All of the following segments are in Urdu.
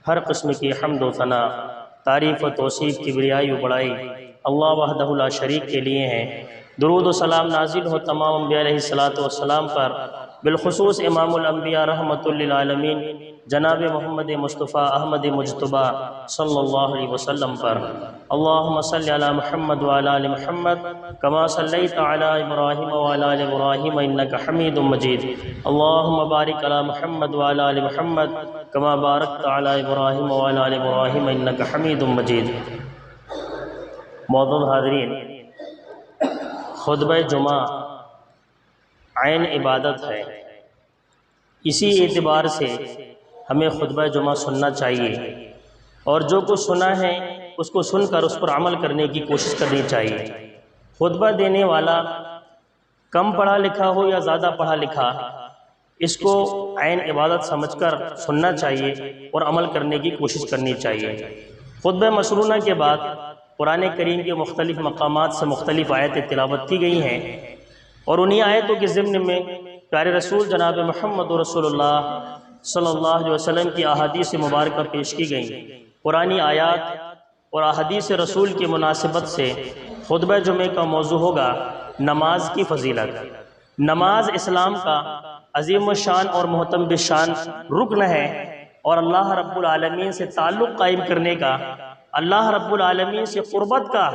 ہر قسم کی حمد و ثنا، تعریف و توصیف، کبریائی و بڑائی اللہ وحدہ لا شریک کے لیے ہیں۔ درود و سلام نازل ہو تمام انبیاء علیہ السلام پر، بالخصوص امام الانبیاء رحمت للعالمین جناب محمد مصطفیٰ احمد مجتبیٰ صلی اللہ علیہ وسلم پر۔ اللہم صلی علی محمد وعلی آل محمد کما صلیت علی ابراہیم وعلی آل ابراہیم انکا حمید مجید۔ اللہم بارک علی محمد وعلی آل محمد کما بارکت علی ابراہیم وعلی آل ابراہیم انکا حمید مجید۔ معزز حاضرین، خطبہ جمعہ عین عبادت ہے، اسی اعتبار سے ہمیں خطبہ جمعہ سننا چاہیے، اور جو کچھ سنا ہے اس کو سن کر اس پر عمل کرنے کی کوشش کرنی چاہیے۔ خطبہ دینے والا کم پڑھا لکھا ہو یا زیادہ پڑھا لکھا، اس کو عین عبادت سمجھ کر سننا چاہیے اور عمل کرنے کی کوشش کرنی چاہیے۔ خطبہ مشرونہ کے بعد قرآن کریم کے مختلف مقامات سے مختلف آیتیں تلاوت کی گئی ہیں، اور انہی آیتوں کے ضمن میں پیارے رسول جناب محمد رسول اللہ صلی اللہ علیہ وسلم کی احادیث مبارکہ پیش کی گئیں۔ قرآنی آیات اور احادیث رسول کی مناسبت سے خطبہ جمعہ کا موضوع ہوگا نماز کی فضیلت۔ نماز اسلام کا عظیم الشان اور محترم بالشان رکن ہے، اور اللہ رب العالمین سے تعلق قائم کرنے کا، اللہ رب العالمین سے قربت کا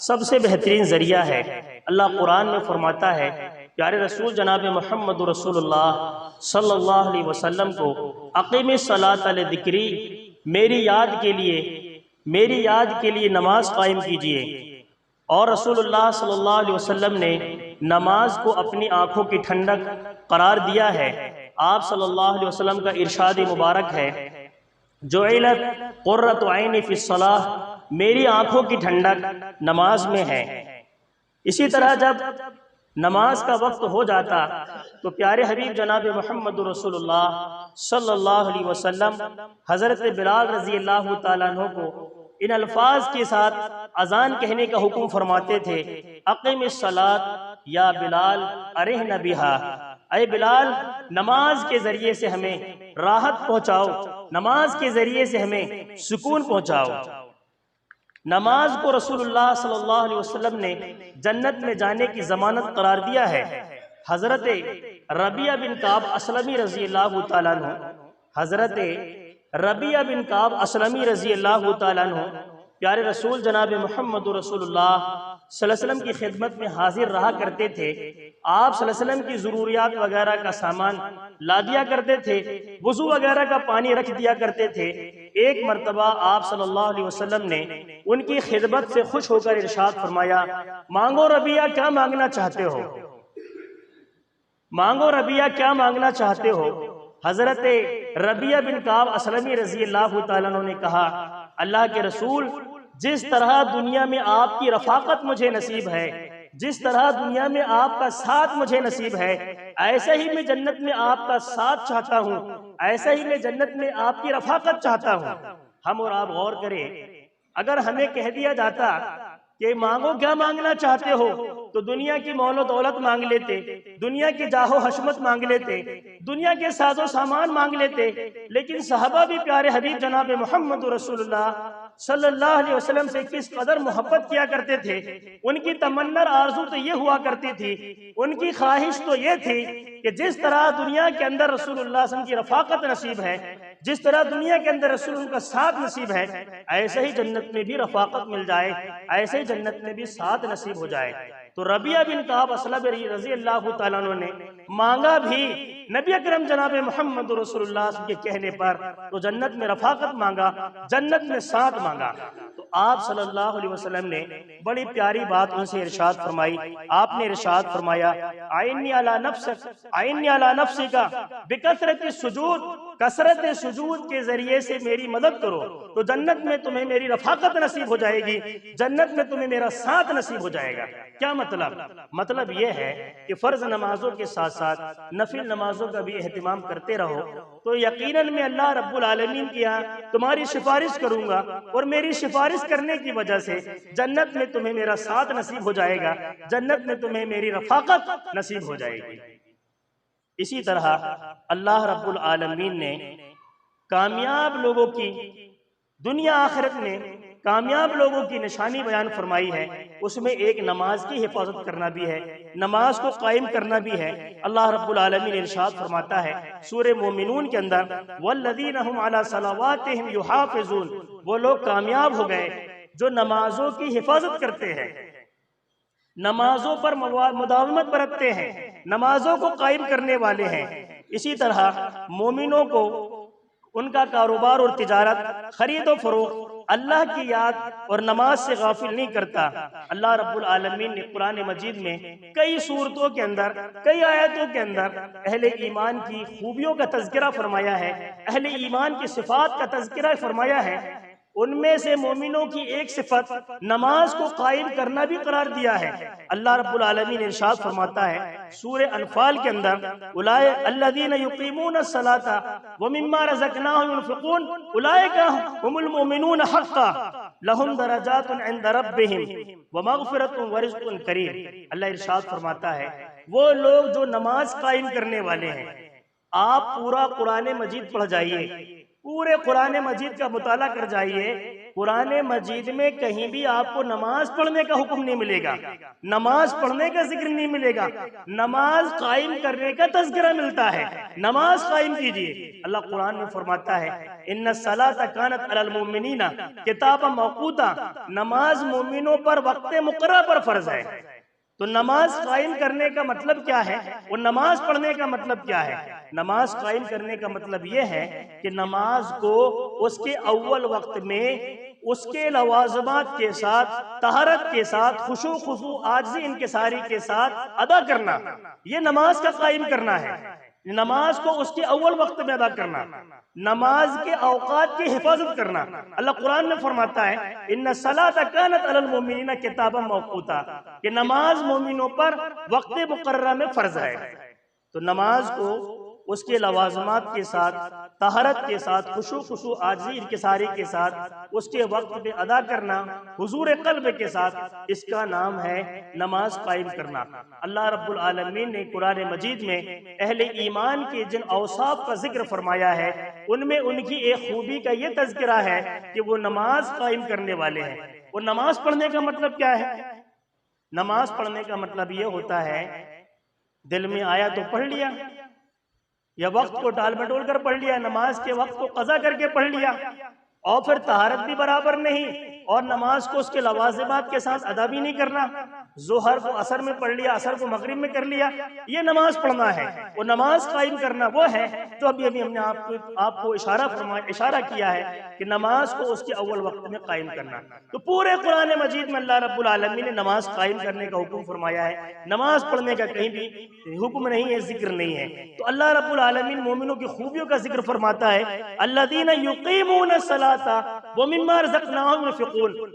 سب سے بہترین ذریعہ ہے۔ اللہ قرآن میں فرماتا ہے، پیارے رسول جناب محمد رسول اللہ صلی اللہ علیہ وسلم کو اقیم الصلاۃ لذکری، میری یاد کے لیے نماز قائم کیجئے۔ اور رسول اللہ صلی اللہ علیہ وسلم نے نماز کو اپنی آنکھوں کی ٹھنڈک قرار دیا ہے۔ آپ صلی اللہ علیہ وسلم کا ارشاد مبارک ہے، جعلت قرۃ عینی فی الصلاۃ، میری آنکھوں کی ٹھنڈک نماز میں ہے۔ اسی طرح جب نماز کا وقت ہو جاتا تو پیارے حبیب جناب محمد رسول اللہ صلی اللہ علیہ وسلم حضرت بلال رضی اللہ تعالیٰ عنہ کو ان الفاظ کے ساتھ اذان کہنے کا حکم فرماتے تھے، اقیم الصلاۃ یا بلال ارحنا بہا، اے بلال نماز کے ذریعے سے ہمیں راحت پہنچاؤ، نماز کے ذریعے سے ہمیں سکون پہنچاؤ۔ نماز کو رسول اللہ صلی اللہ علیہ وسلم نے جنت میں جانے کی ضمانت قرار دیا ہے۔ حضرت ربیعہ بن کعب اسلمی رضی اللہ تعالیٰ عنہ، حضرت ربیعہ بن کعب اسلمی رضی اللہ تعالیٰ عنہ پیارے رسول جناب محمد رسول اللہ صلی اللہ علیہ وسلم کی خدمت میں حاضر رہا کرتے تھے۔ آپ صلی اللہ علیہ وسلم کی ضروریات وغیرہ کا سامان لا دیا کرتے تھے، وضو وغیرہ کا پانی رکھ دیا کرتے تھے۔ ایک مرتبہ آپ صلی اللہ علیہ وسلم نے ان کی خدمت سے خوش ہو کر ارشاد فرمایا، مانگو ربیعہ کیا مانگنا چاہتے ہو، مانگو ربیعہ کیا مانگنا چاہتے ہو۔ حضرت ربیعہ بن کعب اسلمی رضی اللہ تعالیٰ عنہ نے کہا، اللہ کے رسول، جس طرح دنیا میں آپ کی رفاقت مجھے نصیب ہے، جس طرح دنیا میں آپ کا ساتھ مجھے نصیب ہے، ایسا ہی میں جنت میں آپ کا ساتھ چاہتا ہوں، ایسا ہی میں جنت میں آپ کی رفاقت چاہتا ہوں۔ ہم اور آپ غور کریں، اگر ہمیں کہہ دیا جاتا کہ مانگو کیا مانگنا چاہتے ہو، تو دنیا کی مول و دولت مانگ لیتے، دنیا کی جاہ و حشمت مانگ لیتے، دنیا کے ساز و سامان مانگ لیتے، لیکن صحابہ بھی پیارے حبیب جناب محمد رسول اللہ صلی اللہ علیہ وسلم سے کس قدر محبت کیا کرتے تھے۔ ان کی تمنا آرزو تو یہ ہوا کرتی تھی، ان کی خواہش تو یہ تھی کہ جس طرح دنیا کے اندر رسول اللہ صلی اللہ علیہ وسلم کی رفاقت نصیب ہے، جس طرح دنیا کے اندر رسول ان کا ساتھ نصیب ہے، ایسے ہی جنت میں بھی رفاقت مل جائے، ایسے ہی جنت میں بھی ساتھ نصیب ہو جائے۔ تو ربیعہ بن کعب اسلمی رضی اللہ تعالیٰ عنہ نے مانگا بھی نبی اکرم جناب محمد رسول اللہ صلی اللہ علیہ وسلم کے کہنے پر، تو جنت میں رفاقت مانگا، جنت میں ساتھ مانگا۔ تو آپ صلی اللہ علیہ وسلم نے بڑی پیاری بات ان سے ارشاد فرمائی۔ آپ نے ارشاد فرمایا، اعنی علی نفسک، اعنی علی نفسک بکثرت السجود، کثرت سجود کے ذریعے سے میری مدد کرو، تو جنت میں تمہیں میری رفاقت نصیب ہو جائے گی، جنت میں تمہیں میرا ساتھ نصیب ہو جائے گا۔ کیا مطلب یہ ہے کہ فرض نمازوں کے ساتھ ساتھ نفل نمازوں کا بھی اہتمام کرتے رہو، تو یقیناً میں اللہ رب العالمین کی یہاں تمہاری سفارش کروں گا، اور میری سفارش کرنے کی وجہ سے جنت میں تمہیں میرا ساتھ نصیب ہو جائے گا، جنت میں تمہیں میری رفاقت نصیب ہو جائے گی۔ اسی طرح اللہ رب العالمین نے کامیاب لوگوں کی دنیا آخرت میں کامیاب لوگوں کی نشانی بیان فرمائی ہے، اس میں ایک نماز کی حفاظت کرنا بھی ہے، نماز کو قائم کرنا بھی ہے۔ اللہ رب العالمین ارشاد فرماتا ہے سورہ مومنون کے اندر، وَالَّذِينَ هُمْ عَلَى صَلَوَاتِهِمْ يُحَافِظُونَ، وہ لوگ کامیاب ہو گئے جو نمازوں کی حفاظت کرتے ہیں، نمازوں پر مداومت برتتے ہیں، نمازوں کو قائم کرنے والے ہیں۔ اسی طرح مومنوں کو ان کا کاروبار اور تجارت، خرید و فروخت اللہ کی یاد اور نماز سے غافل نہیں کرتا۔ اللہ رب العالمین نے قرآن مجید میں کئی صورتوں کے اندر، کئی آیتوں کے اندر اہل ایمان کی خوبیوں کا تذکرہ فرمایا ہے، اہل ایمان کی صفات کا تذکرہ فرمایا ہے۔ ان میں سے مومنوں کی ایک صفت نماز کو قائم کرنا بھی قرار دیا ہے۔ اللہ رب العالمین ارشاد فرماتا ہے سورہ انفال کے اندر، اولئک الذین یقیمون الصلاۃ ومما رزقناہم ينفقون اولئک هم المؤمنون حقا لهم درجات عند ربهم ومغفرۃ ورزق کریم۔ اللہ ارشاد فرماتا ہے وہ لوگ جو نماز قائم کرنے والے ہیں۔ آپ پورا قرآن مجید پڑھ جائیے، پورے قرآن مجید کا مطالعہ کر جائیے، قرآن مجید میں کہیں بھی آپ کو نماز پڑھنے کا حکم نہیں ملے گا، نماز پڑھنے کا ذکر نہیں ملے گا، نماز قائم کرنے کا تذکرہ ملتا ہے۔ نماز قائم کیجئے۔ اللہ قرآن میں فرماتا ہے ان الصلاۃ کانت علی المؤمنین کتابا موقوتا، نماز مومنوں پر وقت مقررہ پر فرض ہے۔ تو نماز قائم کرنے کا مطلب کیا ہے؟ وہ نماز پڑھنے کا مطلب کیا ہے؟ نماز قائم کرنے کا مطلب یہ ہے کہ نماز کو اس کے اول وقت میں اس کے لوازمات کے ساتھ، طہارت کے ساتھ، خشوع خضوع عاجزی انکساری کے ساتھ ادا کرنا، یہ نماز کا قائم کرنا ہے۔ نماز کو اس کے اول وقت میں ادا کرنا، نماز کے اوقات کی حفاظت کرنا۔ اللہ قرآن میں فرماتا ہے ان الصلاۃ کانت علی المؤمنین کتابا موقوتا، کہ نماز مومنوں پر وقت مقررہ میں فرض ہے۔ تو نماز کو اس کے لوازمات کے ساتھ، طہارت کے ساتھ، خشوع خضوع عاجزی انکساری کے ساتھ اس کے وقت پہ ادا کرنا، حضور قلب کے ساتھ، اس کا نام ہے نماز قائم کرنا۔ اللہ رب العالمین نے قرآن مجید میں اہل ایمان کے جن اوصاف کا ذکر فرمایا ہے، ان میں ان کی ایک خوبی کا یہ تذکرہ ہے کہ وہ نماز قائم کرنے والے ہیں۔ وہ نماز پڑھنے کا مطلب کیا ہے؟ نماز پڑھنے کا مطلب یہ ہوتا ہے دل میں آیا تو پڑھ لیا، یا وقت کو ٹال مٹول کر پڑھ لیا، نماز کے وقت کو قضا کر کے پڑھ لیا، اور پھر طہارت بھی برابر نہیں اور نماز کو اس کے لوازمات کے ساتھ ادا بھی نہیں کرنا، ظہر کو عصر میں پڑھ لیا، عصر کو مغرب میں کر لیا، یہ نماز پڑھنا ہے۔ وہ نماز قائم کرنا وہ ہے جو ابھی ہم نے آپ کو اشارہ کیا ہے کہ نماز کو اس کے اول وقت میں قائم کرنا۔ تو پورے قرآن مجید میں اللہ رب العالمین نے نماز قائم کرنے کا حکم فرمایا ہے، نماز پڑھنے کا کہیں بھی حکم نہیں ہے، ذکر نہیں ہے۔ تو اللہ رب العالمین مومنوں کی خوبیوں کا ذکر فرماتا ہے الذین یقیمون الصلاۃ ومما رزقناہم ينفقون،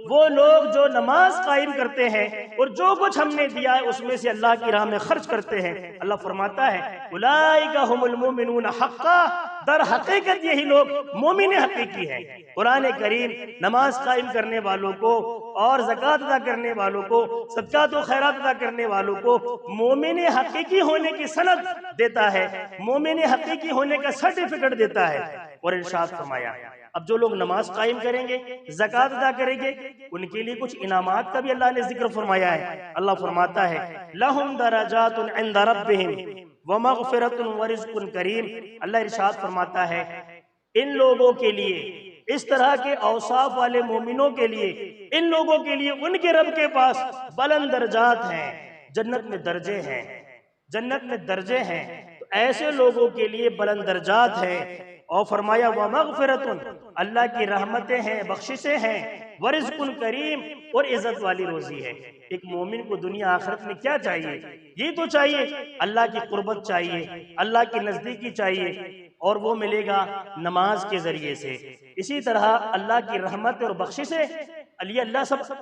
وہ لوگ جو نماز قائم کرتے ہیں اور جو کچھ ہم نے دیا ہے اس میں سے اللہ کی راہ میں خرچ کرتے ہیں۔ اللہ فرماتا ہے اولئک هم المؤمنون حقا، در حقیقت یہی لوگ مومن حقیقی ہیں۔ قرآن کریم نماز قائم کرنے والوں کو اور زکوٰۃ ادا کرنے والوں کو، صدقات و خیرات ادا کرنے والوں کو مومن حقیقی ہونے کی سند دیتا ہے، مومن حقیقی ہونے کا سرٹیفکیٹ دیتا ہے۔ اور ارشاد فرمایا اب جو لوگ نماز قائم کریں گے، زکوٰۃ ادا کریں گے، ان کے لیے کچھ انعامات کا بھی اللہ نے ذکر فرمایا ہے۔ اللہ فرماتا ہے لَهُمْ دَرَجَاتٌ عِنْدَ رَبِّهِمْ وَمَغْفِرَةٌ وَرِزْقٌ کریم۔ اللہ ارشاد فرماتا ہے ان لوگوں کے لیے، اس طرح کے اوصاف والے مومنوں کے لیے، ان لوگوں کے لیے ان کے رب کے پاس بلند درجات ہیں، جنت میں درجے ہیں، جنت میں درجے ہیں۔ تو ایسے لوگوں کے لیے بلند درجات ہیں۔ اور فرمایا وَمَغْفِرَةٌ، اللہ کی رحمتیں ہیں، بخششیں ہیں، وَرِزْقٌ کریم، اور عزت والی روزی ہے۔ ایک مومن کو دنیا آخرت میں کیا چاہیے؟ یہ تو چاہیے اللہ کی قربت چاہیے، اللہ کی نزدیکی چاہیے، اور وہ ملے گا نماز کے ذریعے سے۔ اسی طرح اللہ کی رحمت اور بخششیں،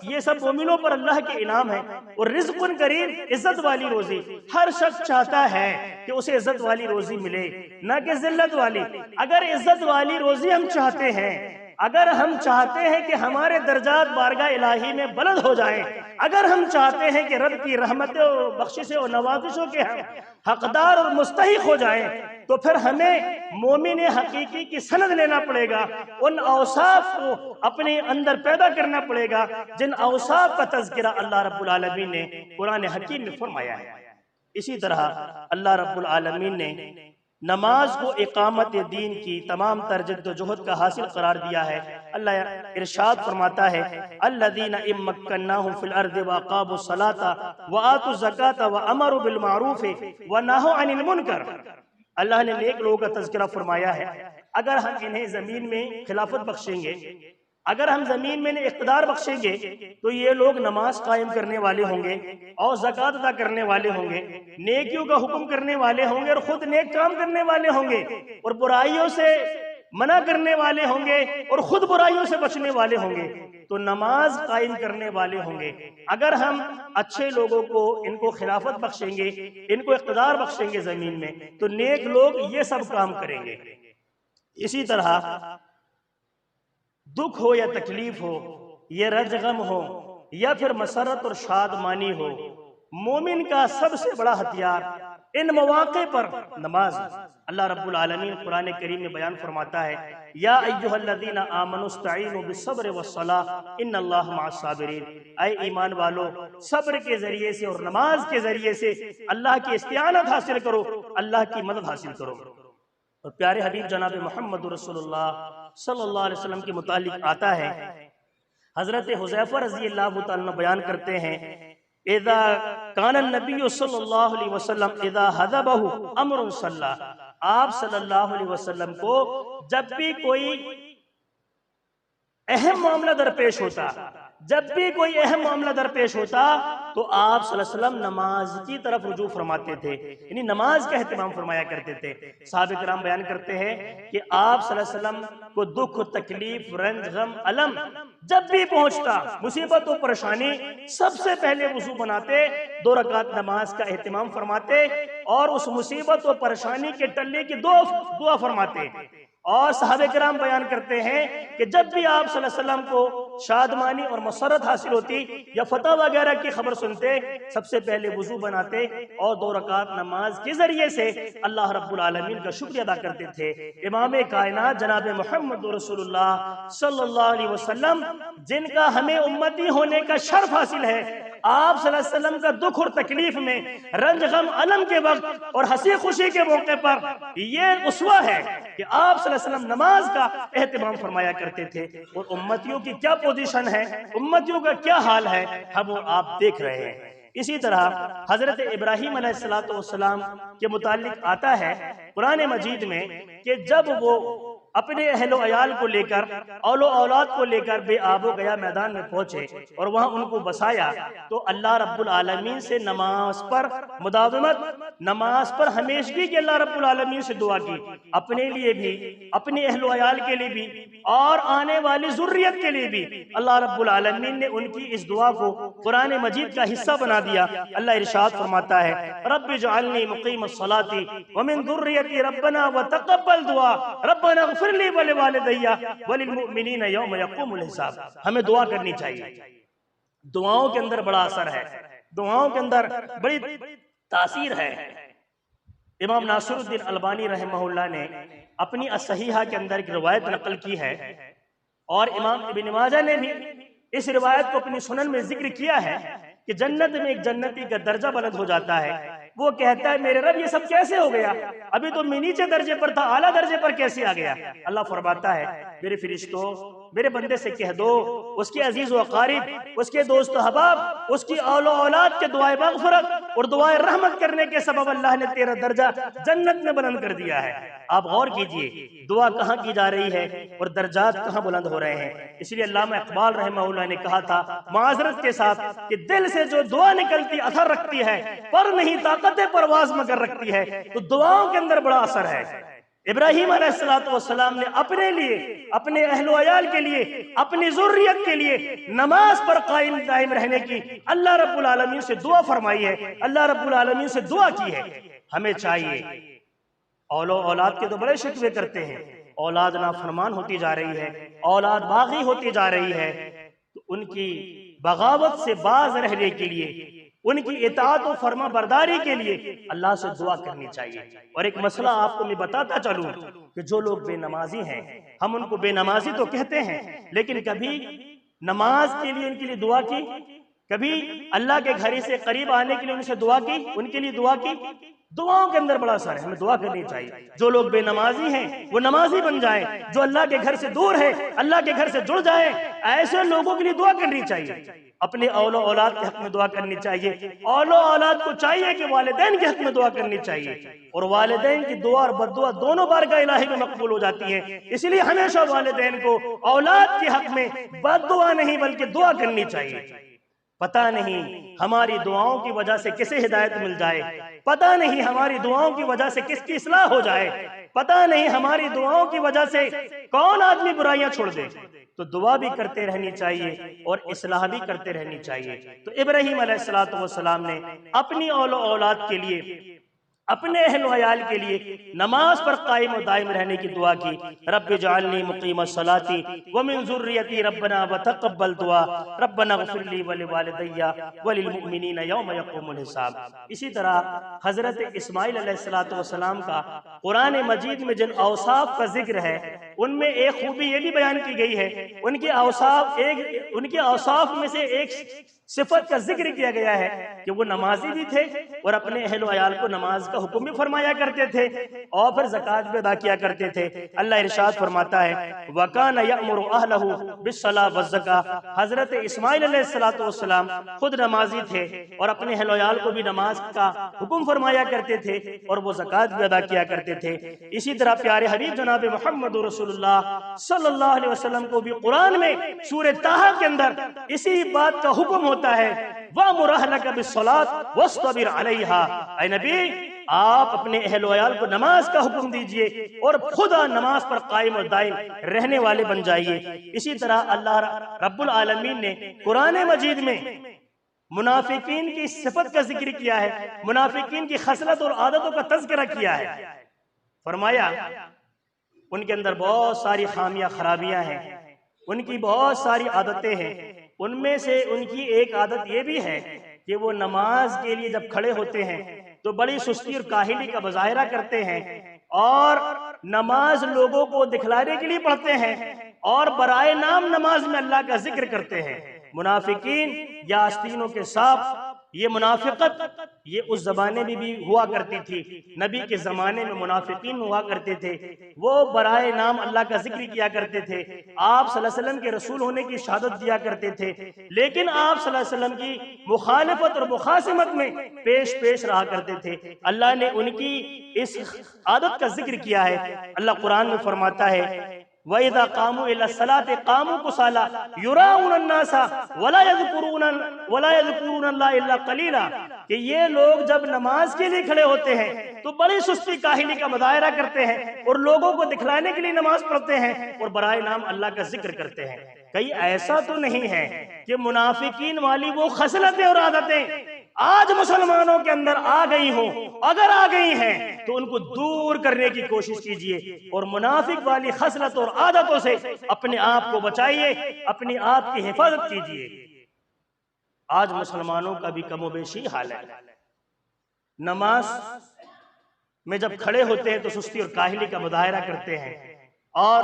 یہ سب مومنوں پر اللہ کے انعام ہیں۔ اور رزق کریم، عزت والی روزی، ہر شخص چاہتا ہے کہ اسے عزت والی روزی ملے، نہ کہ ذلت والی۔ اگر عزت والی روزی ہم چاہتے ہیں اگر ہم چاہتے ہیں کہ ہمارے درجات بارگاہ الہی میں بلند ہو جائیں، اگر ہم چاہتے ہیں کہ رب کی رحمتوں اور بخششوں اور نوازشوں کے ہم حقدار اور مستحق ہو جائیں، تو پھر ہمیں مومن حقیقی کی سند لینا پڑے گا، ان اوصاف کو اپنے اندر پیدا کرنا پڑے گا جن اوصاف کا تذکرہ اللہ رب العالمین نے قرآن حکیم میں فرمایا ہے۔ اسی طرح اللہ رب العالمین نے نماز کو اقامت دین کی تمام تر جد و جہد کا حاصل قرار دیا ہے۔ اللہ ارشاد فرماتا ہے الذین ان مکناہم فی الارض واقاموا الصلاۃ وآتوا الزکاۃ وامروا بالمعروف ونہوا عن المنکر۔ اللہ نے نیک لوگوں کا تذکرہ فرمایا ہے، اگر ہم انہیں زمین میں خلافت بخشیں گے، اگر ہم زمین میں اقتدار بخشیں گے تو یہ لوگ نماز قائم کرنے والے ہوں گے اور زکوٰۃ ادا کرنے والے ہوں گے، نیکیوں کا حکم کرنے والے ہوں گے اور خود نیک کام کرنے والے ہوں گے، اور برائیوں سے منع کرنے والے ہوں گے اور خود برائیوں سے بچنے والے ہوں گے، تو نماز قائم کرنے والے ہوں گے۔ اگر ہم اچھے لوگوں کو ان کو خلافت بخشیں گے، ان کو اقتدار بخشیں گے زمین میں، تو نیک لوگ یہ سب کام کریں گے۔ اسی طرح دکھ ہو یا تکلیف ہو، یہ رنج غم ہو یا پھر مسرت اور شادمانی ہو، مومن کا سب سے بڑا ہتھیار ان مواقع پر نماز۔ اللہ رب العالمین قرآن کریم میں بیان فرماتا ہے یا ایھا الذین آمنوا استعینوا بالصبر والصلاۃ ان اللہ مع الصابرین۔ اے ایمان والو، صبر کے ذریعے سے اور نماز کے ذریعے سے اللہ کی استعانت حاصل کرو، اللہ کی مدد حاصل کرو۔ اور پیارے حبیب جناب محمد رسول اللہ صلی اللہ علیہ وسلم کے متعلق آتا ہے، حضرت حذیفہ رضی اللہ تعالیٰ بیان کرتے ہیں اذا کان النبی صلی اللہ علیہ وسلم اذا حضبہ امر صلی، آپ صلی اللہ علیہ وسلم کو جب بھی کوئی اہم معاملہ درپیش ہوتا، جب بھی کوئی اہم معاملہ درپیش ہوتا تو آپ صلی اللہ علیہ وسلم نماز کی طرف رجوع فرماتے تھے، یعنی نماز کا اہتمام فرمایا کرتے تھے۔ صحابہ کرام بیان کرتے ہیں کہ آپ صلی اللہ علیہ وسلم کو دکھ، تکلیف، رنج، غم، الم جب بھی پہنچتا، مصیبت و پریشانی، سب سے پہلے وضو بناتے، 2 رکعت نماز کا اہتمام فرماتے اور اس مصیبت و پریشانی کے ٹلنے کی دعا فرماتے۔ اور صحابہ کرام بیان کرتے ہیں کہ جب بھی آپ صلی اللہ علیہ وسلم کو شادمانی اور مسرت حاصل ہوتی یا فتح وغیرہ کی خبر سنتے، سب سے پہلے وضو بناتے اور 2 رکعت نماز کے ذریعے سے اللہ رب العالمین کا شکریہ ادا کرتے تھے۔ امام کائنات جناب محمد رسول اللہ صلی اللہ علیہ وسلم، جن کا ہمیں امتی ہونے کا شرف حاصل ہے، آپ صلی اللہ علیہ وسلم کا دکھ اور تکلیف میں، رنج غم علم کے وقت اور ہنسی خوشی کے موقع پر یہ اسوہ ہے کہ آپ صلی اللہ علیہ وسلم نماز کا اہتمام فرمایا کرتے تھے، اور امتیوں کی کیا پوزیشن ہے، امتیوں کا کیا حال ہے، ہم اور آپ دیکھ رہے ہیں۔ اسی طرح حضرت ابراہیم علیہ السلام کے متعلق آتا ہے قرآن مجید میں کہ جب وہ اپنے اہل و عیال کو لے کر، اول و اولاد کو لے کر بے آب و گیا میدان میں پہنچے اور وہاں ان کو بسایا، تو اللہ رب العالمین سے نماز پر مداومت، نماز پر ہمیشگی کی اللہ رب العالمین سے دعا کی، اپنے لیے بھی، اپنے اہل و عیال کے لیے بھی اور آنے والی ذریت کے لیے بھی۔ اللہ رب العالمین نے ان کی اس دعا کو قرآن مجید کا حصہ بنا دیا۔ اللہ ارشاد فرماتا ہے رب اجعلنی مقیم الصلاۃ ومن ذریتی ربنا وتقبل دعا ربنا اغفر لی ولوالدی وللمؤمنین یوم یقوم الحساب۔ ہمیں دعا کرنی چاہیے، دعاؤں کے اندر بڑا اثر ہے، دعاؤں کے اندر بڑی تاثیر ہے۔ امام ناصر الدین البانی رحمہ اللہ نے اپنی الصحیحہ کے اندر ایک روایت نقل کی ہے، اور امام ابن ماجہ نے بھی اس روایت کو اپنی سنن میں ذکر کیا ہے کہ جنت میں ایک جنتی کا درجہ بلند ہو جاتا ہے، وہ کہتا ہے میرے رب یہ سب کیسے ہو گیا، ابھی تو میں نیچے درجے پر تھا، اعلیٰ درجے پر کیسے آ گیا؟ اللہ فرماتا ہے میرے فرشتوں، میرے بندے سے کہہ دو اس کے عزیز و اقارب، اس کے دوست و احباب، اس کی اول و اولاد کے دعائے مغفرت اور دعائے رحمت کرنے کے سبب اللہ نے تیرا درجہ جنت میں بلند کر دیا ہے۔ آپ غور کیجئے دعا کہاں کی جا رہی ہے اور درجات کہاں بلند ہو رہے ہیں۔ اس لیے علامہ اقبال رحمہ اللہ نے کہا تھا معذرت کے ساتھ کہ دل سے جو دعا نکلتی اثر رکھتی ہے، پر نہیں طاقت پرواز مگر رکھتی ہے، تو دعاؤں کے اندر بڑا اثر ہے۔ ابراہیم علیہ السلام نے اپنے لیے، اپنے اہل و عیال کے لیے، اپنی ذریت کے لیے نماز پر قائم دائم رہنے کی اللہ رب العالمین سے دعا فرمائی ہے، اللہ رب العالمین سے دعا کی ہے۔ ہمیں چاہیے، اولاد کے تو بڑے شکوے کرتے ہیں اولاد نافرمان ہوتی جا رہی ہے، اولاد باغی ہوتی جا رہی ہے، تو ان کی بغاوت سے باز رہنے کے لیے، ان کی اطاعت و فرما برداری کے لیے اللہ سے دعا کرنی چاہیے۔ اور ایک مسئلہ آپ کو میں بتاتا چلوں کہ جو لوگ بے نمازی ہیں، ہم ان کو بے نمازی تو کہتے ہیں، لیکن کبھی نماز کے لیے ان کے لیے دعا کی، کبھی اللہ کے گھر سے قریب آنے کے لیے ان سے دعا کی، ان کے لیے دعا کی؟ دعاؤں کے اندر بڑا اثر ہے، ہمیں دعا کرنی چاہیے۔ جو لوگ بے نمازی ہیں وہ نمازی بن جائیں، جو اللہ کے گھر سے دور ہے اللہ کے گھر سے جڑ جائیں، ایسے لوگوں کے لیے دعا کرنی چاہیے۔ اپنے اولاد کے حق میں دعا کرنی چاہیے، اولاد کو چاہیے کہ والدین کے حق میں دعا کرنی چاہیے، اور والدین کی دعا اور بد دعا دونوں بارگاہ الہی میں مقبول ہو جاتی ہیں، اس لیے ہمیشہ والدین کو اولاد کے حق میں بد دعا نہیں بلکہ دعا کرنی چاہیے۔ پتہ نہیں ہماری دعاؤں کی وجہ سے کسے ہدایت مل جائے، پتہ نہیں ہماری دعاؤں کی وجہ سے کس کی اصلاح ہو جائے، پتہ نہیں ہماری دعاؤں کی وجہ سے کون آدمی برائیاں چھوڑ دے۔ تو دعا بھی کرتے رہنی چاہیے اور اصلاح بھی کرتے رہنی چاہیے۔ تو ابراہیم علیہ السلام نے اپنی اولاد کے لیے، اپنے اہل و عیال کے لیے نماز پر قائم و دائم رہنے کی دعا کی، رب اجعلنی مقیم الصلاۃ ومن ذریتی ربنا وتقبل دعا ربنا اغفر لی ولوالدی وللمؤمنین یوم یقوم الحساب۔ اسی طرح حضرت اسماعیل علیہ السلام کا قرآن مجید میں جن اوصاف کا ذکر ہے، ان میں ایک خوبی یہ بھی بیان کی گئی ہے، ان کے اوصاف میں سے ایک صفت کا ذکر کیا گیا ہے کہ وہ نمازی بھی تھے اور اپنے اہل و عیال کو نماز کا حکم بھی فرمایا کرتے تھے اور پھر زکوٰۃ بھی ادا کیا کرتے تھے۔ اللہ ارشاد فرماتا ہے وَكَانَ يَأْمُرُ أَهْلَهُ بِالصَّلَاةِ وَالزَّكَاةِ۔ حضرت اسماعیل علیہ السلام خود نمازی تھے اور اپنے اہل و عیال کو بھی نماز کا حکم فرمایا کرتے تھے اور وہ زکوٰۃ بھی ادا کیا کرتے تھے۔ اسی طرح پیارے حبیب جناب محمد رسول اللہ صلی اللہ علیہ وسلم کو بھی قرآن میں سورہ طٰہٰ کے اندر اسی بات کا حکم ہوتا ہے وَأْمُرْ أَهْلَكَ بِالصَّلَاةِ وَاصْطَبِرْ عَلَيْهَا۔ اے نبی، آپ اپنے اہل و عیال کو نماز کا حکم دیجئے اور خدا نماز پر قائم و دائم رہنے والے بن جائیے۔ اسی طرح اللہ رب العالمین نے قرآن مجید میں منافقین کی صفت کا ذکر کیا ہے، منافقین کی خصلت اور عادتوں کا تذکرہ کیا ہے۔ فرمایا ان کے اندر بہت ساری خامیاں خرابیاں ہیں، ان کی بہت ساری عادتیں ہیں، ان میں سے ان کی ایک عادت یہ بھی ہے کہ وہ نماز کے لیے جب کھڑے ہوتے ہیں تو بڑی سستی اور کاہلی کا مظاہرہ کرتے ہیں اور نماز لوگوں کو دکھلانے کے لیے پڑھتے ہیں اور برائے نام نماز میں اللہ کا ذکر کرتے ہیں۔ منافقین یا آستینوں کے ساتھ یہ منافقت یہ اس زمانے میں بھی ہوا کرتی تھی، نبی کے زمانے میں منافقین ہوا کرتے تھے، وہ برائے نام اللہ کا ذکر کیا کرتے تھے، آپ صلی اللہ علیہ وسلم کے رسول ہونے کی شہادت دیا کرتے تھے، لیکن آپ صلی اللہ علیہ وسلم کی مخالفت اور مخاصمت میں پیش رہا کرتے تھے۔ اللہ نے ان کی اس عادت کا ذکر کیا ہے۔ اللہ قرآن میں فرماتا ہے وَإِذَا قَامُوا إِلَى الصَّلَاةِ قَامُوا كُسَالَىٰ يُرَاءُونَ النَّاسَ وَلَا يَذْكُرُونَ اللَّهَ إِلَّا قَلِيلًا، کہ یہ لوگ جب نماز کے لیے کھڑے ہوتے ہیں تو بڑی سستی کاہلی کا مظاہرہ کرتے ہیں اور لوگوں کو دکھلانے کے لیے نماز پڑھتے ہیں اور برائے نام اللہ کا ذکر کرتے ہیں۔ کہیں ایسا تو نہیں ہے کہ منافقین والی وہ خصلتیں اور عادتیں آج مسلمانوں کے اندر آ گئی ہوں؟ اگر آ گئی ہیں تو ان کو دور کرنے کی کوشش کیجئے اور منافق والی خصلت اور عادتوں سے اپنے آپ کو بچائیے، اپنی آپ کی حفاظت کیجئے۔ آج مسلمانوں کا بھی کم و بیشی حال ہے، نماز میں جب کھڑے ہوتے ہیں تو سستی اور کاہلی کا مظاہرہ کرتے ہیں، اور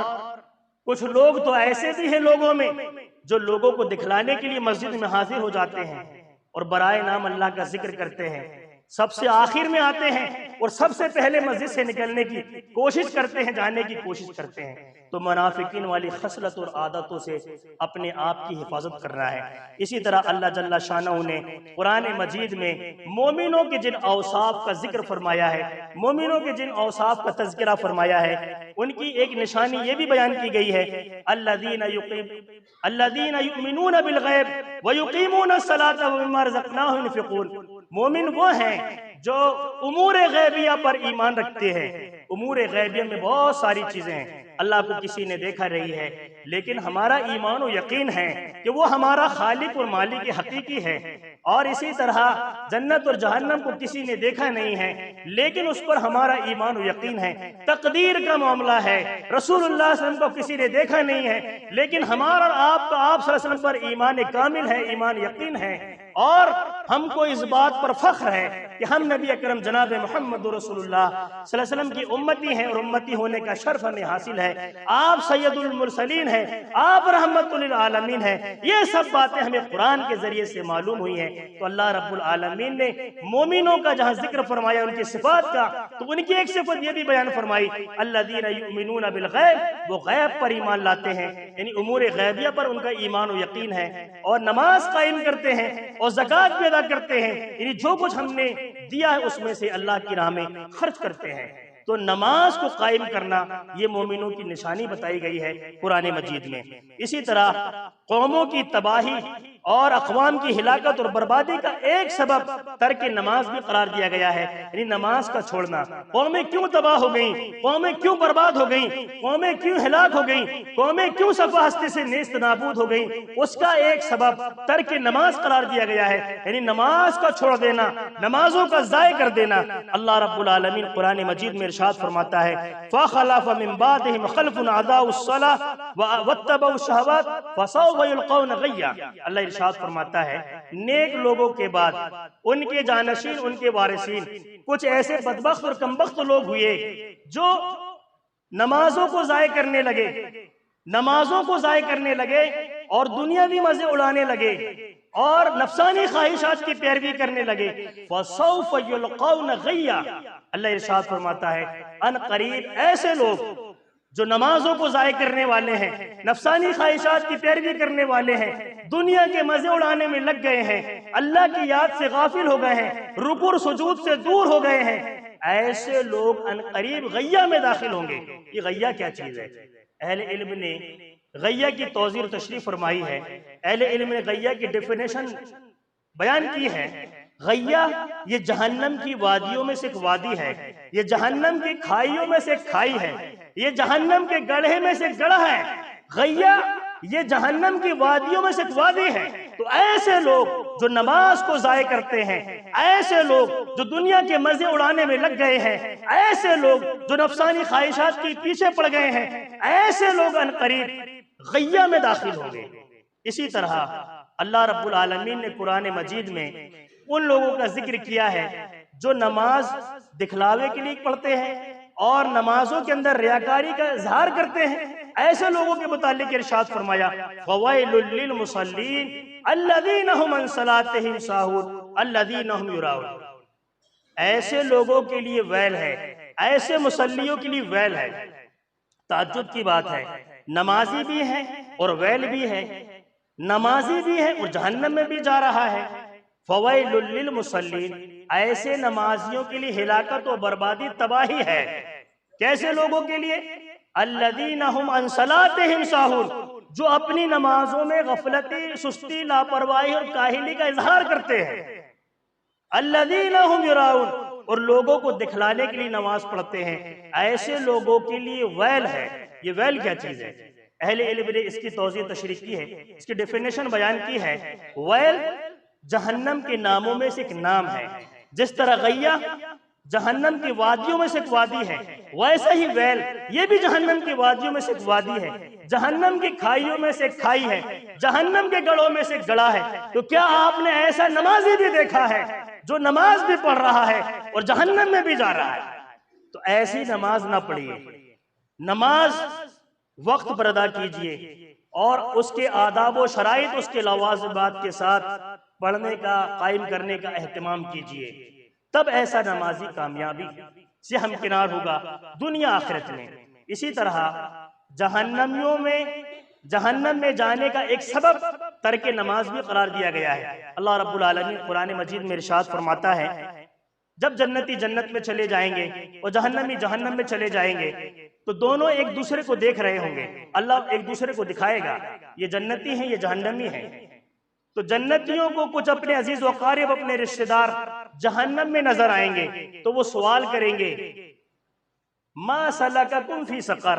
کچھ لوگ تو ایسے بھی ہیں لوگوں میں جو لوگوں کو دکھلانے کے لیے مسجد میں حاضر ہو جاتے ہیں اور برائے نام اللہ کا ذکر کرتے ہیں، سب سے آخر میں آتے ہیں اور سب سے پہلے مسجد سے نکلنے کی کوشش کرتے ہیں، جانے کی کوشش کرتے ہیں۔ تو منافقین والی خصلت اور عادتوں سے اپنے آپ کی حفاظت کرنا ہے۔ اسی طرح اللہ جل شانہ نے قرآن مجید میں مومنوں کے جن اوصاف کا ذکر فرمایا ہے، مومنوں کے جن اوصاف کا تذکرہ فرمایا ہے، ان کی ایک نشانی یہ بھی بیان کی گئی ہے الذین یؤمنون بالغیب ویقیمون الصلاۃ ومما رزقناہم ينفقون۔ مومن وہ ہیں جو امور غیبیہ پر ایمان رکھتے ہیں۔ امور غیبیہ میں بہت ساری چیزیں ہیں، اللہ کو کسی نے دیکھا نہیں ہے، لیکن ہمارا ایمان و یقین ہے کہ وہ ہمارا خالق اور مالک حقیقی ہے، اور اسی طرح جنت اور جہنم کو کسی نے دیکھا نہیں ہے لیکن اس پر ہمارا ایمان و یقین ہے۔ تقدیر کا معاملہ ہے، رسول اللہ صلی اللہ علیہ وسلم کو کسی نے دیکھا نہیں ہے لیکن ہمارا اور آپ کا آپ صلی اللہ علیہ وسلم پر ایمان کامل ہے، ایمان یقین ہے، اور ہم کو اس بات پر فخر ہے کہ ہم نبی اکرم جناب محمد رسول اللہ صلی اللہ علیہ وسلم کی امتی ہیں، اور امتی ہونے کا شرف ہمیں حاصل ہے۔ آپ سید المرسلین ہیں، آپ رحمت للعالمین ہیں، یہ سب باتیں ہمیں قرآن کے ذریعے سے معلوم ہوئی ہیں۔ تو اللہ رب العالمین نے مومنوں کا جہاں ذکر فرمایا ان کی صفات کا، تو ان کی ایک صفت یہ بھی بیان فرمائی، الذین یؤمنون بالغیب، وہ غیب پر ایمان لاتے ہیں، یعنی امور غیبیہ پر ان کا ایمان و یقین ہے، اور نماز قائم کرتے ہیں اور زکوٰۃ بھی ادا کرتے ہیں، یعنی جو کچھ ہم نے دیا ہے اس میں سے اللہ کی راہ میں خرچ کرتے ہیں۔ تو نماز کو قائم کرنا یہ مومنوں کی نشانی بتائی گئی ہے قرآن مجید میں۔ اسی طرح قوموں کی تباہی اور اقوام کی ہلاکت اور بربادی کا ایک سبب ترک نماز بھی قرار دیا گیا ہے، یعنی نماز کا چھوڑنا۔ قومیں کیوں تباہ ہو گئیں، قومیں کیوں برباد ہو گئیں، قومیں کیوں ہلاک ہو گئیں، قومیں کیوں صفحہ ہستی سے نیست نابود ہو گئیں، اس کا ایک سبب ترک نماز قرار دیا گیا ہے، یعنی نماز کا چھوڑ دینا، نمازوں کا ضائع کر دینا۔ اللہ رب العالمین قرآن مجید میں ارشاد فرماتا ہے فَخَلَفَ مِن بَعْدِهِمْ خَلْفٌ أَضَاعُوا الصَّلَاةَ وَاتَّبَعُوا الشَّهَوَاتِ فَسَوْفَ يُلْقَوْنَ غَيًّا۔ اللہ ارشاد فرماتا ہے نیک لوگوں کے بعد ان کے جانشین، ان کے وارثین کچھ ایسے بدبخت اور کمبخت لوگ ہوئے جو نمازوں کو ضائع کرنے لگے، نمازوں کو ضائع کرنے لگے اور دنیاوی مزے اڑانے لگے اور نفسانی خواہشات کی پیروی کرنے لگے۔ فَسَوْفَ يُلْقَوْنَ غَيًّا۔ اللہ ارشاد فرماتا ہے ان قریب ایسے لوگ جو نمازوں کو ضائع کرنے والے ہیں، نفسانی خواہشات کی پیروی کرنے والے ہیں، دنیا کے مزے اڑانے میں لگ گئے ہیں، اللہ کی یاد سے غافل ہو گئے ہیں، رکوع اور سجود سے دور ہو گئے ہیں، ایسے لوگ ان قریب غیہ میں داخل ہوں گے۔ یہ غیہ کیا چیز ہے؟ اہل علم نے غیہ کی توضیح اور تشریح فرمائی ہے۔ اہل علم نے غیہ کی ڈیفینیشن بیان کی ہے۔ غیہ یہ جہنم کی وادیوں میں سے ایک وادی ہے، یہ جہنم کی کھائیوں میں سے ایک کھائی ہے، یہ جہنم کے گڑھے میں سے ایک گڑھا ہے۔ غیہ یہ جہنم کی وادیوں میں سے ایک وادی ہے۔ تو ایسے لوگ جو نماز کو ضائع کرتے ہیں، ایسے لوگ جو دنیا کے مزے اڑانے میں لگ گئے ہیں، ایسے لوگ جو نفسانی خواہشات کے پیچھے پڑ گئے ہیں، ایسے لوگ ان قریب غیہ میں داخل ہوں گے۔ اسی طرح اللہ رب العالمین نے قرآن مجید میں ان لوگوں کا ذکر کیا ہے جو نماز دکھلاوے کے لیے پڑھتے ہیں اور نمازوں کے اندر ریاکاری کا اظہار کرتے ہیں، ایسے لوگوں کے متعلق ارشاد فرمایا فَوَيْلٌ لِّلْمُصَلِّينَ الَّذِينَ هُمْ عَن صَلَاتِهِمْ سَاهُونَ الَّذِينَ هُمْ يُرَاءُونَ۔ ایسے لوگوں کے لیے ویل ہے، ایسے مصلیوں کے لیے ویل ہے۔ تعجب کی بات ہے، نمازی بھی ہے اور ویل بھی ہے، نمازی بھی ہے اور جہنم میں بھی جا رہا ہے۔ فَوَيْلٌ لِّلْمُصَلِّينَ، ایسے نمازیوں کے لیے ہلاکت و بربادی تباہی ہے۔ کیسے لوگوں کے لیے؟ الَّذِينَ هُمْ عَن صَلَاتِهِمْ سَاهُونَ، جو اپنی نمازوں میں غفلتی، سستی، لاپرواہی اور کاہلی کا اظہار کرتے ہیں۔ الَّذِينَ هُمْ يُرَاءُونَ، اور لوگوں کو دکھلانے کے لیے نماز پڑھتے ہیں، ایسے لوگوں کے لیے ویل ہے۔ یہ ویل کیا چیز ہے؟ اہل علم نے اس کی توضیح تشریح کی ہے، اس کی ڈیفینیشن بیان کی ہے۔ ویل جہنم کے ناموں میں سے ایک نام ہے، جس طرح غیہ جہنم کی وادیوں میں سے ایک وادی ہے، ویسا ہی ویل یہ بھی جہنم کی وادیوں میں سے ایک وادی ہے، جہنم کی کھائیوں میں سے ایک کھائی ہے، جہنم کے گڑھوں میں سے ایک گڑھا ہے۔ تو کیا آپ نے ایسا نمازی بھی دیکھا ہے جو نماز بھی پڑھ رہا ہے اور جہنم میں بھی جا رہا ہے؟ تو ایسی نماز نہ پڑھیے، نماز وقت پر ادا کیجئے اور اس کے آداب و شرائط، اس کے لوازمات کے ساتھ پڑھنے کا، قائم کرنے کا اہتمام کیجئے، تب ایسا نمازی کامیابی سے ہمکنار ہوگا دنیا آخرت میں۔ اسی طرح جہنم میں جانے کا ایک سبب ترک نماز بھی قرار دیا گیا ہے۔ اللہ رب العالمین قرآن مجید میں ارشاد فرماتا ہے جب جنتی جنت میں چلے جائیں گے اور جہنمی جہنم میں چلے جائیں گے تو دونوں ایک دوسرے کو دیکھ رہے ہوں گے، اللہ ایک دوسرے کو دکھائے گا یہ جنتی ہیں، یہ جہنمی ہیں۔ تو جنتیوں کو کچھ اپنے عزیز و اقارب، اپنے رشتہ دار جہنم میں نظر آئیں گے تو وہ سوال کریں گے ما سلککم فی سقر،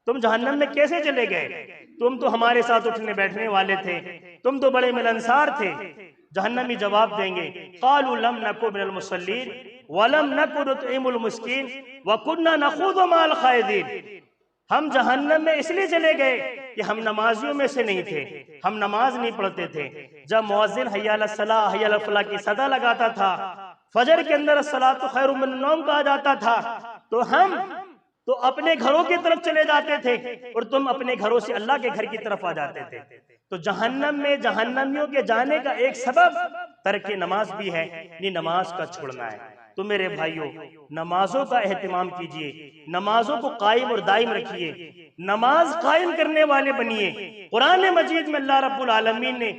تم جہنم میں کیسے چلے گئے؟ تم تو ہمارے ساتھ اٹھنے بیٹھنے والے تھے، تم تو بڑے ملنسار تھے۔ جہنمی جواب دیں گے قالوا لم نکن من المصلین ولم نکن نطعم المسکین وکنا نخوض مع الخائضین۔ ہم جہنم میں اس لیے چلے گئے کہ ہم نمازیوں میں سے نہیں تھے، ہم نماز نہیں پڑھتے تھے۔ جب مؤذن حی علی الصلاۃ حی علی الفلاح کی صدا لگاتا تھا، فجر کے اندر الصلاۃ خیر من النوم کہا جاتا تھا، تو ہم تو اپنے گھروں کی طرف چلے جاتے تھے اور تم اپنے گھروں سے اللہ کے گھر کی طرف آ جاتے تھے۔ تو جہنم میں جہنمیوں کے جانے کا ایک سبب ترک نماز بھی ہے، یعنی نماز کا چھوڑنا ہے۔ تو میرے بھائیوں، نمازوں کا اہتمام کیجئے، نمازوں کو قائم اور دائم رکھیے، نماز قائم کرنے والے بنیے۔ قرآن مجید میں اللہ رب العالمین نے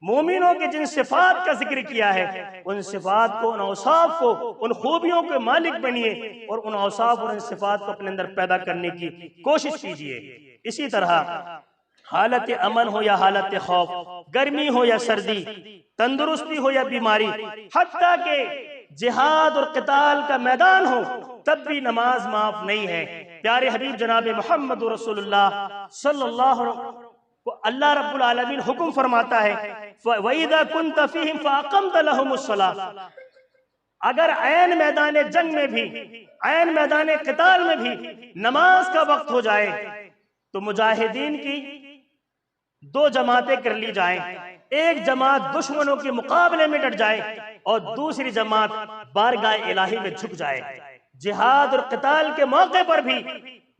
مومنوں کے جن صفات کا ذکر کیا ہے، ان صفات کو، ان اوصاف کو، ان خوبیوں کے مالک بنیے اور ان اوصاف اور ان صفات کو اپنے اندر پیدا کرنے کی کوشش کیجئے۔ اسی طرح حالت امن ہو یا حالت خوف، گرمی ہو یا سردی، تندرستی ہو یا بیماری، حتیٰ کہ جہاد اور قتال کا میدان ہو، تب بھی نماز معاف نہیں ہے۔ پیارے حبیب جناب محمد رسول اللہ صلی اللہ علیہ وسلم کو اللہ رب العالمین حکم فرماتا ہے وَإِذَا كُنْتَ فِيهِمْ فَأَقَمْتَ لَهُمُ الصَّلَاةَ۔ اگر عین میدان جنگ میں بھی، عین میدان قتال میں بھی نماز کا وقت ہو جائے تو مجاہدین کی دو جماعتیں کر لی جائیں، ایک جماعت دشمنوں کے مقابلے میں ڈٹ جائے اور دوسری جماعت بارگاہ الہی میں جھک جائے۔ جہاد اور قتال کے موقع پر بھی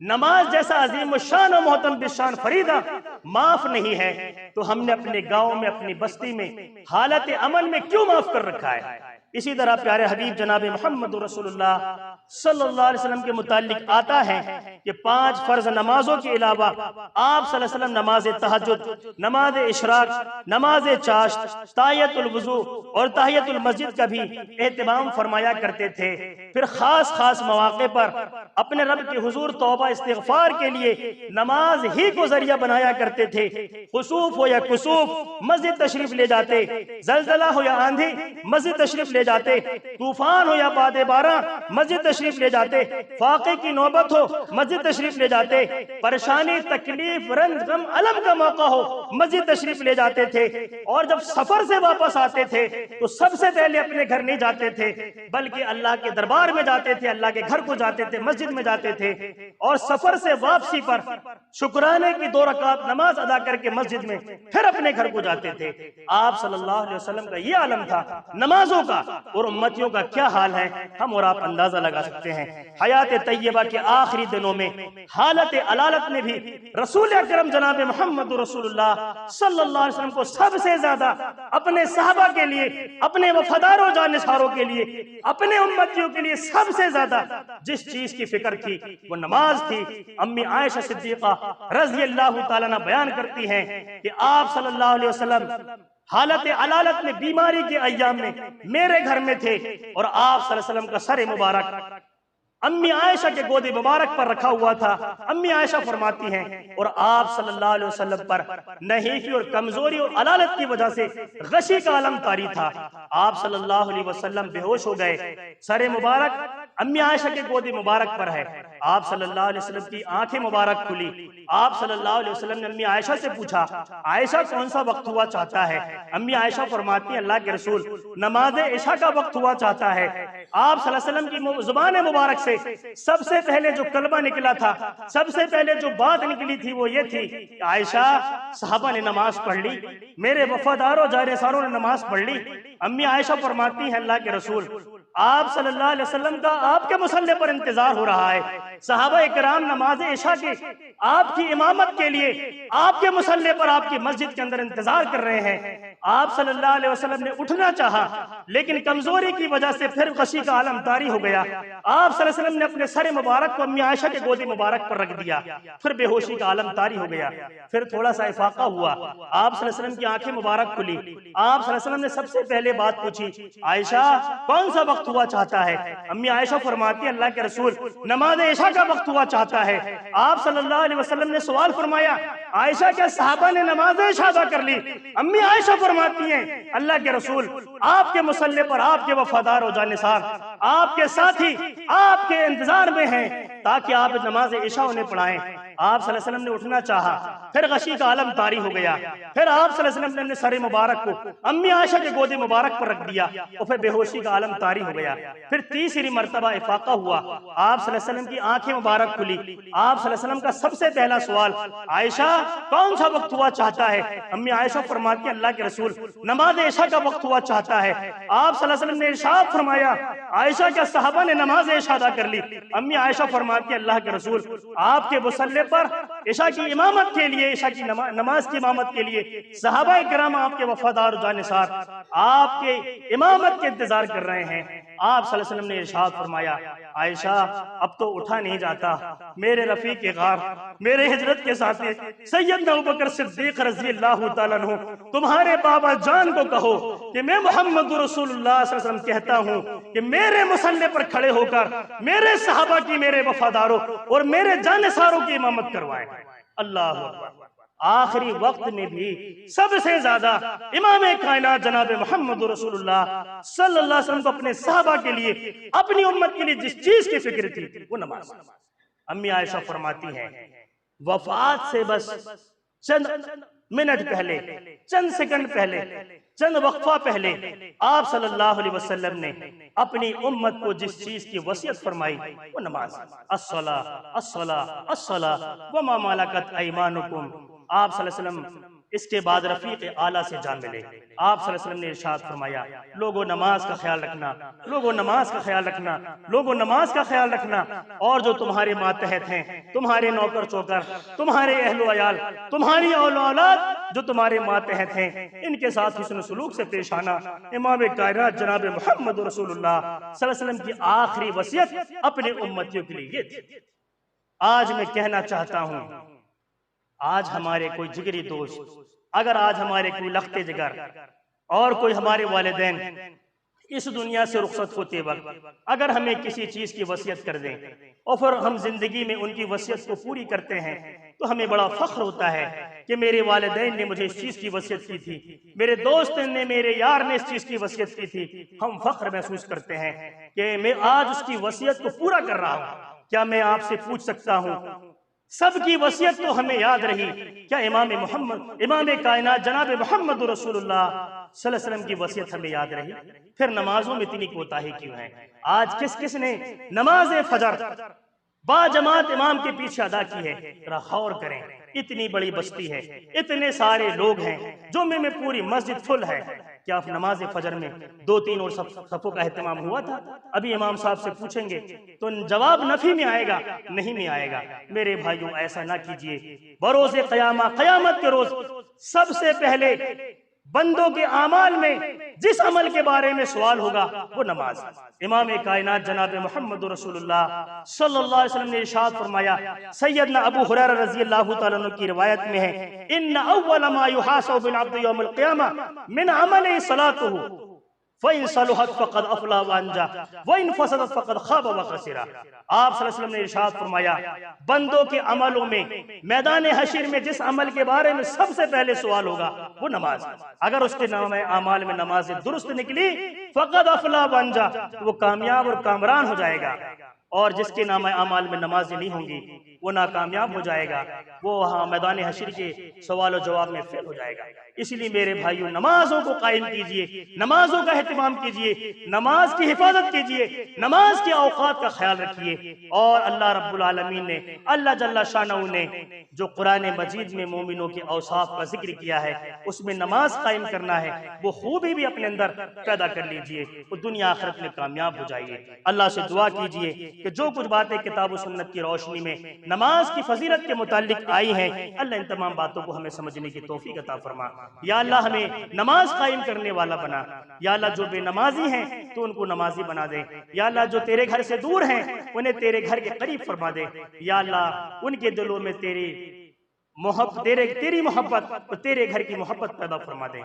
نماز جیسا عظیم الشان و محترم بالشان فریضہ معاف نہیں ہے، تو ہم نے اپنے گاؤں میں، اپنی بستی میں، حالت امن میں کیوں معاف کر رکھا ہے؟ اسی طرح پیارے حبیب جناب محمد رسول اللہ صلی اللہ علیہ وسلم کے متعلق آتا ہے کہ 5 فرض نمازوں کے علاوہ آپ صلی اللہ علیہ وسلم نماز تہجد، نماز اشراق، نماز چاشت، تحیۃ الوضو اور تحیۃ المسجد کا بھی اہتمام فرمایا کرتے تھے۔ پھر خاص خاص مواقع پر اپنے رب کے حضور توبہ استغفار کے لیے نماز ہی کو ذریعہ بنایا کرتے تھے۔ خسوف ہو یا کسوف مسجد تشریف لے جاتے، زلزلہ ہو یا آندھی مسجد تشریف لے جاتے، طوفان ہو یا باد باران مسجد تشریف لے جاتے، فاقے کی نوبت ہو مسجد تشریف لے جاتے، پریشانی، تکلیف، رنج، غم، الم کا موقع ہو مسجد تشریف لے جاتے تھے۔ اور جب سفر سے واپس آتے تھے تو سب سے پہلے اپنے گھر نہیں جاتے تھے بلکہ اللہ کے دربار میں جاتے تھے، اللہ کے گھر کو جاتے تھے، مسجد میں جاتے تھے، اور سفر سے واپسی پر شکرانے کی 2 رکعت نماز ادا کر کے مسجد میں پھر اپنے گھر کو جاتے تھے۔ آپ صلی اللہ علیہ وسلم کا یہ عالم تھا نمازوں کا، اور امتیوں کا کیا حال ہے ہم اور آپ اندازہ لگا سکتے ہیں۔ حیات طیبہ کے آخری دنوں میں حالت علالت میں بھی رسول اکرم جناب محمد رسول اللہ صلی اللہ علیہ وسلم کو سب سے زیادہ اپنے صحابہ کے لیے، اپنے وفادار و جانثاروں کے لیے، اپنے امتیوں کے لیے سب سے زیادہ جس چیز کی فکر تھی وہ نماز تھی۔ امی عائشہ صدیقہ رضی اللہ تعالیٰ عنہ بیان کرتی ہیں کہ آپ صلی اللہ علیہ وسلم حالت علالت میں، بیماری کے ایام میں میرے گھر میں تھے اور آپ صلی اللہ علیہ وسلم کا سر مبارک امی عائشہ کے گود مبارک پر رکھا ہوا تھا۔ امی عائشہ فرماتی ہیں اور آپ صلی اللہ علیہ وسلم پر نحیفی اور کمزوری اور علالت کی وجہ سے غشی کا عالم طاری تھا۔ آپ صلی اللہ علیہ وسلم بے ہوش ہو گئے، سر مبارک امی عائشہ کے گود مبارک پر ہے۔ آپ صلی اللہ علیہ وسلم کی آنکھیں مبارک کھلی۔ آپ صلی اللہ علیہ وسلم نے امی عائشہ سے پوچھا عائشہ کون سا وقت ہوا چاہتا ہے؟ امی عائشہ فرماتی ہیں اللہ کے رسول نماز عشاء کا وقت ہوا چاہتا ہے۔ آپ صلی اللہ علیہ وسلم کی زبان مبارک سے سب سے پہلے جو کلمہ نکلا تھا، سب سے پہلے جو بات نکلی تھی وہ یہ تھی کہ عائشہ صحابہ نے نماز پڑھ لی، میرے وفاداروں جانثاروں نے نماز پڑھ لی۔ امی عائشہ فرماتی ہیں اللہ کے رسول آپ صلی اللہ علیہ وسلم کا آپ کے مصلی پر انتظار ہو رہا ہے، صحابہ اکرام نماز عشاء کے آپ کی امامت کے لیے آپ کے مصلی پر آپ کی مسجد کے اندر انتظار کر رہے ہیں۔ آپ صلی اللہ علیہ وسلم نے اٹھنا چاہا لیکن کمزوری کی وجہ سے پھر غشی کا عالم طاری ہو گیا۔ آپ صلی اللہ علیہ وسلم نے اپنے سر مبارک کو امی عائشہ کے گود مبارک پر رکھ دیا، پھر بے ہوشی کا عالم طاری ہو گیا، پھر تھوڑا سا افاقہ ہوا، آپ صلی اللہ علیہ وسلم کی آنکھیں مبارک کھلی۔ آپ صلی اللہ علیہ وسلم نے سب سے پہلے بات پوچھی عائشہ کون سا وقت ہوا چاہتا ہے؟ امی عائشہ فرماتی ہیں اللہ کے رسول نماز عشاء کا وقت ہوا چاہتا ہے۔ آپ صلی اللہ علیہ وسلم نے سوال فرمایا عائشہ کیا صحابہ نے نماز عشاء ادا کر لی؟ امی عائشہ فرماتی ہیں اللہ کے رسول آپ کے مصلی پر آپ کے وفادار و جانثار آپ کے ساتھی آپ کے انتظار میں ہیں تاکہ آپ نماز عشاء انہیں پڑھائیں۔ آپ صلی اللہ علیہ وسلم نے اٹھنا چاہا، پھر غشی کا عالم طاری ہو گیا، پھر آپ صلی اللہ علیہ وسلم نے اپنے سر مبارک کو امی عائشہ کے گود مبارک پر رکھ دیا اور پھر بے ہوشی کا عالم طاری ہو گیا، پھر تیسری مرتبہ افاقہ ہوا، آپ صلی اللہ علیہ وسلم کی آنکھیں مبارک کھلی۔ آپ صلی اللہ علیہ وسلم کا سب سے پہلا سوال، عائشہ کون سا وقت ہوا چاہتا ہے؟ امی عائشہ فرماتی ہیں اللہ کے رسول نماز عشاء کا وقت ہوا چاہتا ہے۔ آپ صلی اللہ علیہ وسلم نے ارشاد فرمایا عائشہ کیا صحابہ نے نماز عشاء ادا کر لی؟ امی عائشہ فرماتی ہیں اللہ کے رسول آپ کے مصلی پر عشاء کی امامت کے لیے، عشاء کی نماز کی امامت کے لیے صحابہ کرام آپ کے وفادار و جانثار آپ کے امامت کے انتظار کر رہے ہیں۔ آپ صلی اللہ علیہ وسلم نے ارشاد فرمایا عائشہ اب تو اٹھا نہیں جاتا، میرے رفیق غار، میرے ہجرت کے ساتھی سیدنا ابوبکر صدیق رضی اللہ تعالیٰ عنہ تمہارے بابا جان کو کہو کہ میں محمد رسول اللہ صلی اللہ علیہ وسلم کہتا ہوں کہ میرے مصلی پر کھڑے ہو کر میرے صحابہ کی، میرے وفاداروں اور میرے جانثاروں کی امامت کروائیں۔ اللہ اکبر۔ آخری وقت میں بھی سب سے زیادہ امام کائنات جناب محمد رسول اللہ صلی اللہ علیہ وسلم کو اپنے صحابہ کے لیے، اپنی امت کے لیے جس چیز کی فکر تھی وہ نماز۔ امی عائشہ فرماتی ہیں وفات سے بس چند منٹ پہلے، چند سیکنڈ پہلے، چند وقفہ پہلے آپ صلی اللہ علیہ وسلم نے اپنی امت کو جس چیز کی وصیت فرمائی وہ نماز۔ الصلاۃ الصلاۃ الصلاۃ وما ملکت ایمانکم۔ آپ صلی اللہ علیہ وسلم اس کے بعد رفیق اعلیٰ سے جا ملے۔ آپ صلی اللہ علیہ وسلم نے ارشاد فرمایا لوگوں نماز کا خیال رکھنا، لوگوں نماز کا خیال رکھنا، لوگوں نماز کا خیال رکھنا، اور جو تمہارے ماتحت ہیں، تمہارے نوکر چوکر، تمہارے اہل و عیال، تمہاری اولاد جو تمہارے ماتحت ہیں، ان کے ساتھ حسن سلوک سے پیش آنا۔ امام کائنات جناب محمد رسول اللہ صلی اللہ علیہ وسلم کی آخری وصیت اپنے امتیوں کے لیے یہ تھی۔ آج میں کہنا چاہتا ہوں آج ہمارے کوئی جگری دوست، اگر آج ہمارے کوئی لخت جگر اور کوئی ہمارے والدین اس دنیا سے رخصت ہوتے وقت اگر ہمیں کسی چیز کی وصیت کر دیں اور پھر ہم زندگی میں ان کی وصیت کو پوری کرتے ہیں تو ہمیں بڑا فخر ہوتا ہے کہ میرے والدین نے مجھے اس چیز کی وصیت کی تھی، میرے دوست نے، میرے یار نے اس چیز کی وصیت کی تھی۔ ہم فخر محسوس کرتے ہیں کہ میں آج اس کی وصیت کو پورا کر رہا ہوں۔ کیا میں آپ سے پوچھ سکتا ہوں سب کی وصیت تو ہمیں یاد رہی، کیا امام کائنات جناب محمد رسول اللہ صلی اللہ علیہ وسلم کی وصیت ہمیں یاد رہی؟ پھر نمازوں میں اتنی کوتاہی کیوں ہے؟ آج کس کس نے نماز فجر با جماعت امام کے پیچھے ادا کی ہے؟ ذرا غور کریں، اتنی بڑی بستی ہے، اتنے سارے لوگ ہیں، جمعے میں پوری مسجد فل ہے، کیا نماز فجر میں 2-3 اور صفوں کا اہتمام ہوا تھا؟ ابھی امام صاحب سے پوچھیں گے تو جواب نفی میں آئے گا، نہیں میں آئے گا۔ میرے بھائیوں ایسا نہ کیجئے، بروز قیامت، قیامت کے روز سب سے پہلے بندوں کے اعمال میں جس عمل کے بارے میں سوال ہوگا وہ نماز۔ امام کائنات جناب محمد رسول اللہ صلی اللہ علیہ وسلم نے ارشاد فرمایا، سیدنا ابو ہریرہ رضی اللہ تعالیٰ عنہ کی روایت میں ہے، ان اول ما یحاسب بالعبد یوم القیامہ من عمل صلاته فَإِن صَلُحَتْ فَقَدْ أَفْلَحَ وَأَنجَحَ وَإِن فَسَدَتْ فَقَدْ خَابَ وَخَسِرَ۔ آپ صلی اللہ علیہ وسلم نے ارشاد فرمایا بندوں کے عملوں میں میدان حشر میں جس عمل کے بارے میں سب سے پہلے سوال ہوگا وہ نماز۔ اگر اس کے نام اعمال میں نماز درست نکلی فَقَدْ أَفْلَحَ وَأَنجَحَ، وہ کامیاب اور کامران ہو جائے گا، اور جس کے نام اعمال میں نمازیں نہیں ہوں گی وہ ناکامیاب ہو جائے گا، وہ وہاں میدان حشر کے سوال و جواب میں فیل ہو جائے گا۔ اس لیے میرے بھائیوں نمازوں کو قائم کیجئے، نمازوں کا اہتمام کیجئے، نماز کی حفاظت کیجئے، نماز کے اوقات کا خیال رکھیے۔ اور اللہ رب العالمین نے، اللہ جل شانہ نے جو قرآن مجید میں مومنوں کے اوصاف کا ذکر کیا ہے اس میں نماز قائم کرنا ہے، وہ خوبی بھی اپنے اندر پیدا کر لیجئے اور دنیا آخرت میں کامیاب ہو جائیے۔ اللہ سے دعا کیجئے کہ جو کچھ باتیں کتاب و سنت کی روشنی میں نماز کی فضیلت کے متعلق آئی ہیں اللہ ان تمام باتوں کو ہمیں سمجھنے کی توفیق عطا فرما۔ یا اللہ ہمیں نماز قائم کرنے والا بنا، یا اللہ جو بے نمازی ہیں تو ان کو نمازی بنا دے، یا اللہ جو تیرے گھر سے دور ہیں انہیں تیرے گھر کے قریب فرما دے، یا اللہ ان کے دلوں میں تیری محبت اور تیرے گھر کی محبت پیدا فرما دے۔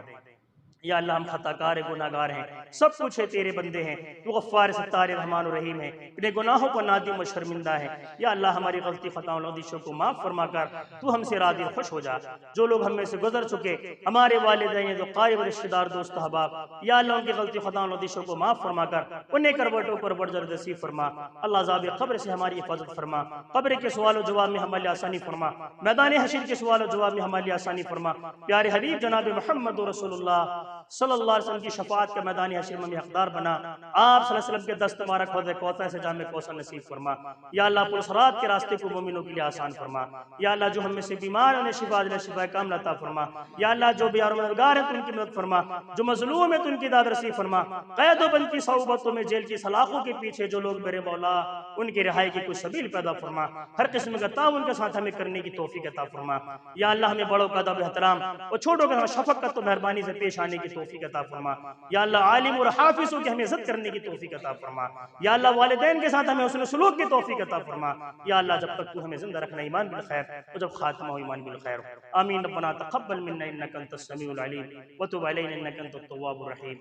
یا اللہ ہم خطا کار گناہ گار ہیں، سب کچھ ہے تیرے بندے ہیں، تو غفار ستار رحمان الرحیم ہے، اپنے گناہوں پر نادم و شرمندہ ہے۔ یا اللہ ہماری غلطی خطاؤں لغزشوں کو معاف فرما کر تو ہم سے راضی خوش ہو جا۔ جو لوگ ہم میں سے گزر چکے، ہمارے والدین جو قائب رشتہ دار دوست احباب، یا اللہ ان کی غلطی خطاؤں لغزشوں کو معاف فرما کر انہیں کروٹوں پر بڑھ نصیب فرما۔ اللہ عذاب قبر سے ہماری حفاظت فرما، قبر کے سوال و جواب میں ہماری آسانی فرما، میدان حشر کے سوال و جواب میں ہماری آسانی فرما۔ پیارے حبیب جناب محمد رسول اللہ صلی اللہ علیہ وسلم کی شفاعت کا میدان حشر میں حقدار بنا۔ آپ صلی اللہ علیہ وسلم کے دست مبارک حوض کوثر سے جام کوثر نصیب فرما۔ یا اللہ پل صراط کے راستے کو مومنوں کے لیے آسان فرما۔ یا اللہ جو ہم میں سے بیمار ہیں انہیں شفا دے، شفا کاملہ عطا فرما۔ یا اللہ جو بیار و مددگار ہیں تو ان کی مدد فرما، جو مظلوم ہیں تو ان کی داد رسی فرما۔ قید و بند کی صعوبتوں میں جیل کی سلاخوں کے پیچھے جو لوگ میرے مولا ان کی رہائی کی کوئی سبیل پیدا فرما، ہر قسم کا تعاون کے ساتھ ہمیں کرنے کی توفیق عطا فرما۔ یا اللہ ہمیں بڑوں کا ادب احترام اور چھوٹوں کا شفقت و مہربانی سے پیش آنے کی توفیق عطا فرما۔ یا اللہ عالم اور حافظوں کی ہمیں عزت کرنے کی توفیق عطا فرما۔ یا اللہ والدین کے ساتھ ہمیں حسن سلوک کی توفیق عطا فرما۔ یا اللہ جب تک تو ہمیں زندہ رکھنا ایمان بالخیر اور جب خاتمہ ہو ایمان بالخیر۔ آمین۔ ربنا تقبل منا انک انت السمیع العلیم وتب علینا انک انت التواب الرحیم۔